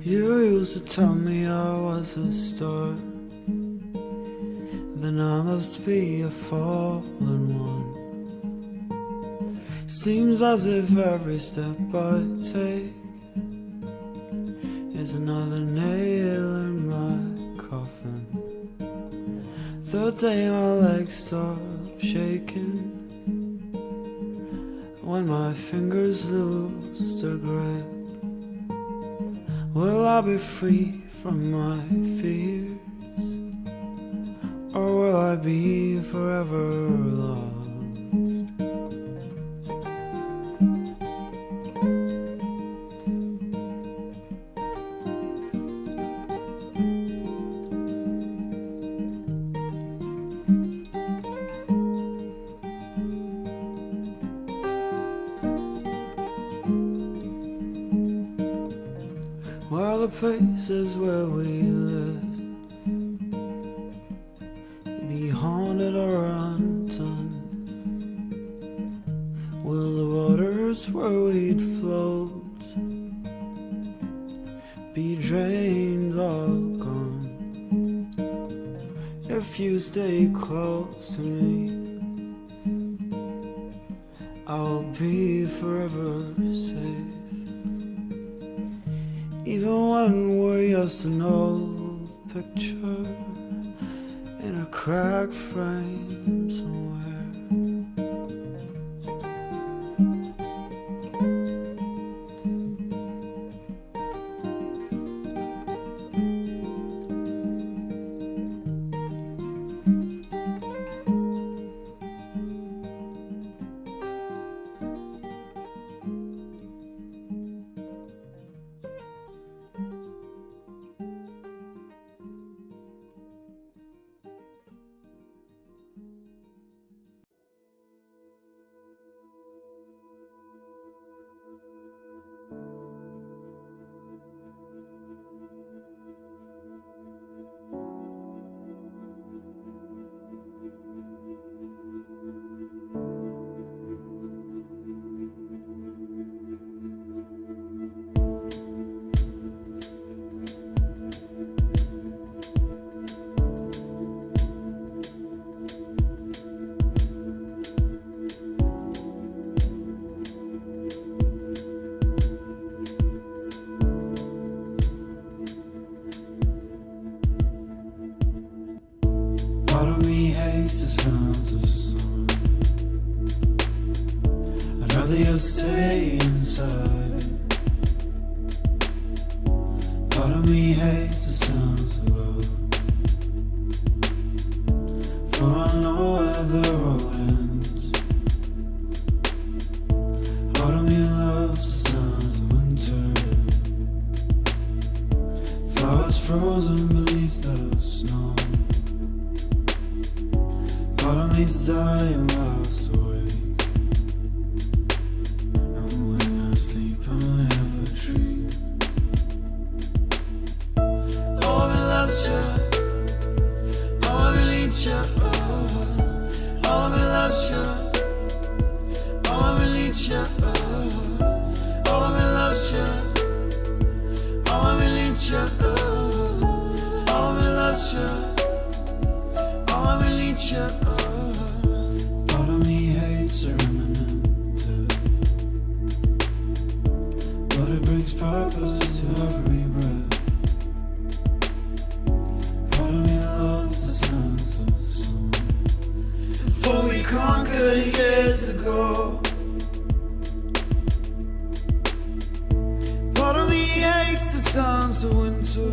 You used to tell me I was a star, then I must be a fallen one. Seems as if every step I take is another nail in my coffin. The day my legs stop shaking, when my fingers lose their grip, will I be free from my fears, or will I be forever lost? Well, the places where we live be haunted or undone. Will the waters where we'd float be drained, all gone? If you stay close to me, I'll be forever safe. Even when we're just an old picture in a cracked frame somewhere. Part of me hates the sounds of summer. I'd rather just stay inside. Part of me hates the sounds of love, for I know where the road ends. Part of me loves the sounds of winter, flowers frozen beneath the snow. Part of me's dying whilst awake, and when I sleep I'll never dream. Oh, I loves you, oh, I need you, oh, I loves you, oh, I need you, oh, I loves you, oh, I need you, oh, I loves you, oh, I need you. Part of me hates the remnant, but it brings purpose to every breath. Part of me loves the sounds of the sun, for we conquered years ago. Part of me hates the sounds of winter,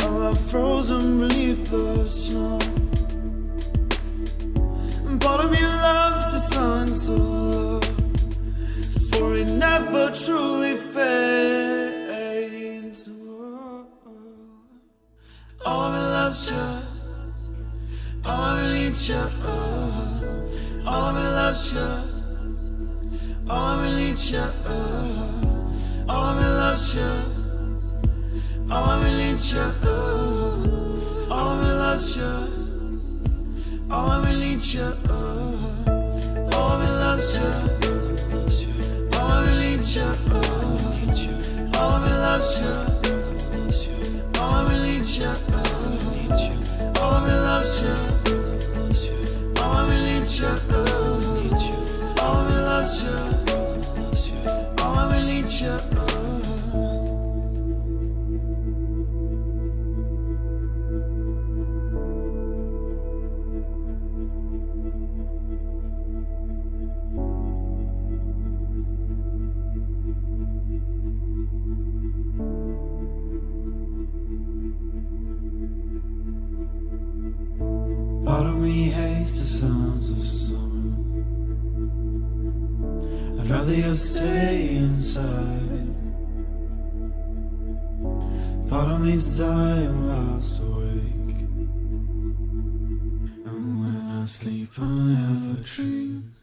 all are frozen beneath the snow. Part of me loves the songs of love, for it never truly fades. All of me loves you, all of me needs you, all of me loves you, all of me needs you, all of me loves you, all of me needs you, all of me loves you. All of me needs you, all of me loves you, all of me needs you, all of me loves you. Oh, I need you. Oh, I loves you. Oh, I need you. Oh, I loves you. Oh, I need you. Part of me hates the sounds of summer. I'd rather you stay inside. Part of me's dying whilst awake, and when I sleep I'll never dream